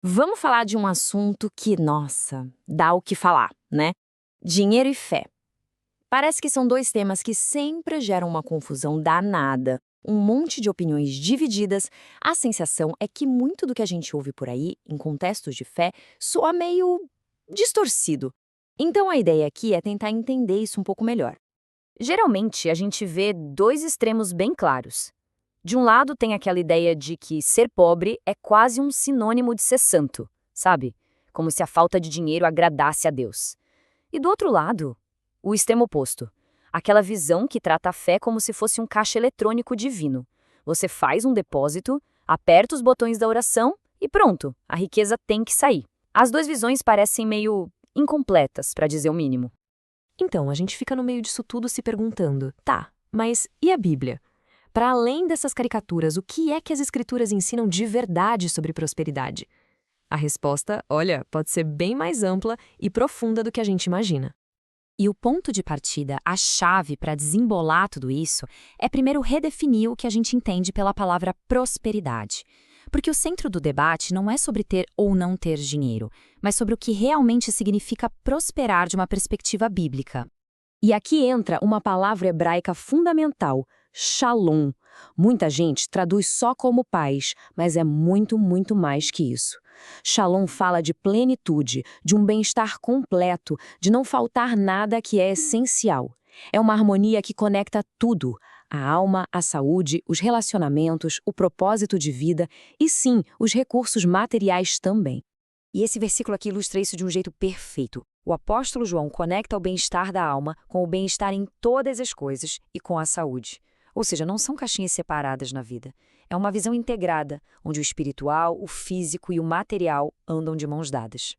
Vamos falar de um assunto que, nossa, dá o que falar, né? Dinheiro e fé. Parece que são dois temas que sempre geram uma confusão danada, um monte de opiniões divididas. A sensação é que muito do que a gente ouve por aí, em contextos de fé, soa meio distorcido. Então a ideia aqui é tentar entender isso um pouco melhor. Geralmente, a gente vê dois extremos bem claros. De um lado, tem aquela ideia de que ser pobre é quase um sinônimo de ser santo, sabe? Como se a falta de dinheiro agradasse a Deus. E do outro lado, o extremo oposto. Aquela visão que trata a fé como se fosse um caixa eletrônico divino. Você faz um depósito, aperta os botões da oração e pronto, a riqueza tem que sair. As duas visões parecem meio incompletas, para dizer o mínimo. Então, a gente fica no meio disso tudo se perguntando, tá, mas e a Bíblia? Para além dessas caricaturas, o que é que as escrituras ensinam de verdade sobre prosperidade? A resposta, olha, pode ser bem mais ampla e profunda do que a gente imagina. E o ponto de partida, a chave para desembolar tudo isso, é primeiro redefinir o que a gente entende pela palavra prosperidade. Porque o centro do debate não é sobre ter ou não ter dinheiro, mas sobre o que realmente significa prosperar de uma perspectiva bíblica. E aqui entra uma palavra hebraica fundamental, shalom. Muita gente traduz só como paz, mas é muito, muito mais que isso. Shalom fala de plenitude, de um bem-estar completo, de não faltar nada que é essencial. É uma harmonia que conecta tudo: a alma, a saúde, os relacionamentos, o propósito de vida e, sim, os recursos materiais também. E esse versículo aqui ilustra isso de um jeito perfeito. O apóstolo João conecta o bem-estar da alma com o bem-estar em todas as coisas e com a saúde. Ou seja, não são caixinhas separadas na vida. É uma visão integrada, onde o espiritual, o físico e o material andam de mãos dadas.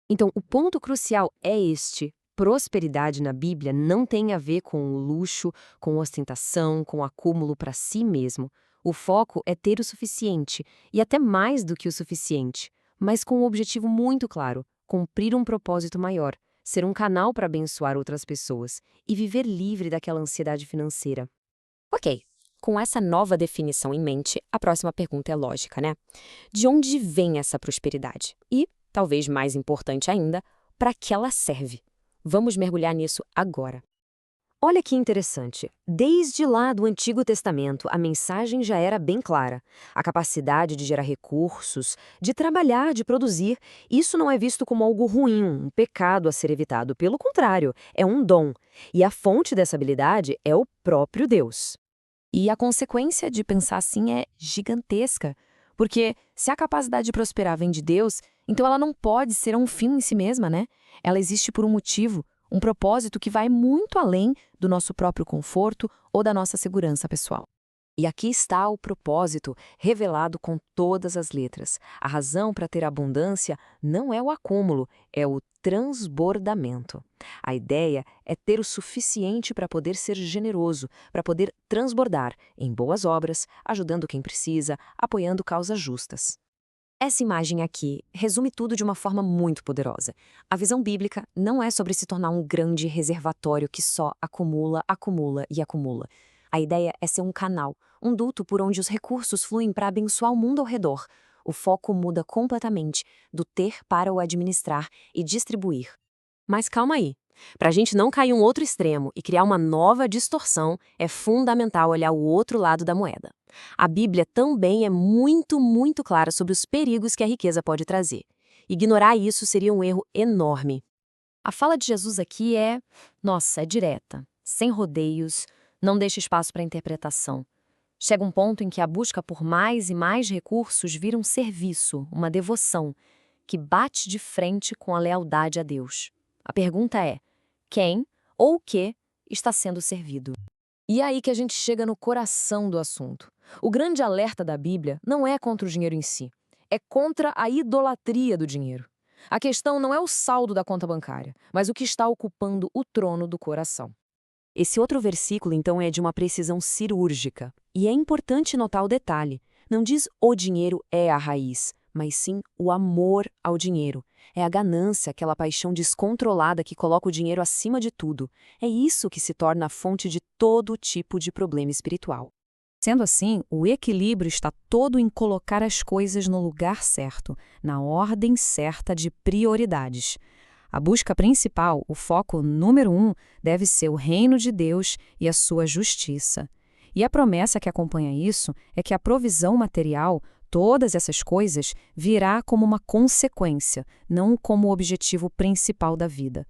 Então, o ponto crucial é este. Prosperidade na Bíblia não tem a ver com o luxo, com ostentação, com acúmulo para si mesmo. O foco é ter o suficiente, e até mais do que o suficiente, mas com um objetivo muito claro: cumprir um propósito maior, ser um canal para abençoar outras pessoas e viver livre daquela ansiedade financeira. Ok, com essa nova definição em mente, a próxima pergunta é lógica, né? De onde vem essa prosperidade? E, talvez mais importante ainda, para que ela serve? Vamos mergulhar nisso agora. Olha que interessante. Desde lá do Antigo Testamento, a mensagem já era bem clara. A capacidade de gerar recursos, de trabalhar, de produzir, isso não é visto como algo ruim, um pecado a ser evitado. Pelo contrário, é um dom. E a fonte dessa habilidade é o próprio Deus. E a consequência de pensar assim é gigantesca. Porque se a capacidade de prosperar vem de Deus, então ela não pode ser um fim em si mesma, né? Ela existe por um motivo, um propósito que vai muito além do nosso próprio conforto ou da nossa segurança pessoal. E aqui está o propósito, revelado com todas as letras. A razão para ter abundância não é o acúmulo, é o transbordamento. A ideia é ter o suficiente para poder ser generoso, para poder transbordar em boas obras, ajudando quem precisa, apoiando causas justas. Essa imagem aqui resume tudo de uma forma muito poderosa. A visão bíblica não é sobre se tornar um grande reservatório que só acumula, acumula e acumula. A ideia é ser um canal, um duto por onde os recursos fluem para abençoar o mundo ao redor. O foco muda completamente do ter para o administrar e distribuir. Mas calma aí. Para a gente não cair um outro extremo e criar uma nova distorção, é fundamental olhar o outro lado da moeda. A Bíblia também é muito, muito clara sobre os perigos que a riqueza pode trazer. Ignorar isso seria um erro enorme. A fala de Jesus aqui nossa, é direta, sem rodeios, não deixa espaço para interpretação. Chega um ponto em que a busca por mais e mais recursos vira um serviço, uma devoção, que bate de frente com a lealdade a Deus. A pergunta é: quem ou o que está sendo servido? E é aí que a gente chega no coração do assunto. O grande alerta da Bíblia não é contra o dinheiro em si, é contra a idolatria do dinheiro. A questão não é o saldo da conta bancária, mas o que está ocupando o trono do coração. Esse outro versículo, então, é de uma precisão cirúrgica. E é importante notar o detalhe. Não diz o dinheiro é a raiz, mas sim o amor ao dinheiro. É a ganância, aquela paixão descontrolada que coloca o dinheiro acima de tudo. É isso que se torna a fonte de todo tipo de problema espiritual. Sendo assim, o equilíbrio está todo em colocar as coisas no lugar certo, na ordem certa de prioridades. A busca principal, o foco número 1, deve ser o reino de Deus e a sua justiça. E a promessa que acompanha isso é que a provisão material, todas essas coisas, virá como uma consequência, não como o objetivo principal da vida.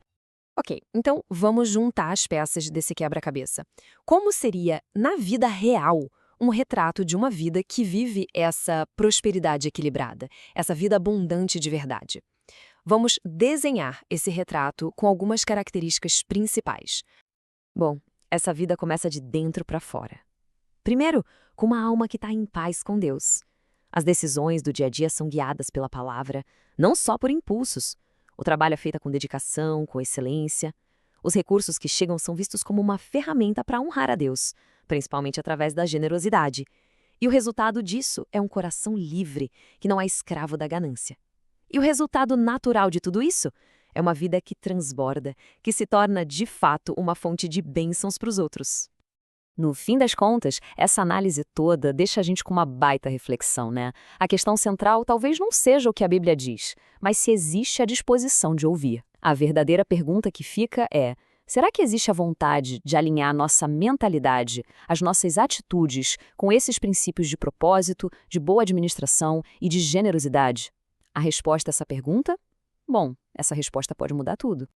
Ok, então vamos juntar as peças desse quebra-cabeça. Como seria, na vida real, um retrato de uma vida que vive essa prosperidade equilibrada, essa vida abundante de verdade? Vamos desenhar esse retrato com algumas características principais. Bom, essa vida começa de dentro para fora. Primeiro, com uma alma que está em paz com Deus. As decisões do dia a dia são guiadas pela palavra, não só por impulsos. O trabalho é feito com dedicação, com excelência. Os recursos que chegam são vistos como uma ferramenta para honrar a Deus, principalmente através da generosidade. E o resultado disso é um coração livre, que não é escravo da ganância. E o resultado natural de tudo isso é uma vida que transborda, que se torna, de fato, uma fonte de bênçãos para os outros. No fim das contas, essa análise toda deixa a gente com uma baita reflexão, né? A questão central talvez não seja o que a Bíblia diz, mas se existe a disposição de ouvir. A verdadeira pergunta que fica é: será que existe a vontade de alinhar nossa mentalidade, as nossas atitudes, com esses princípios de propósito, de boa administração e de generosidade? A resposta a essa pergunta? Bom, essa resposta pode mudar tudo.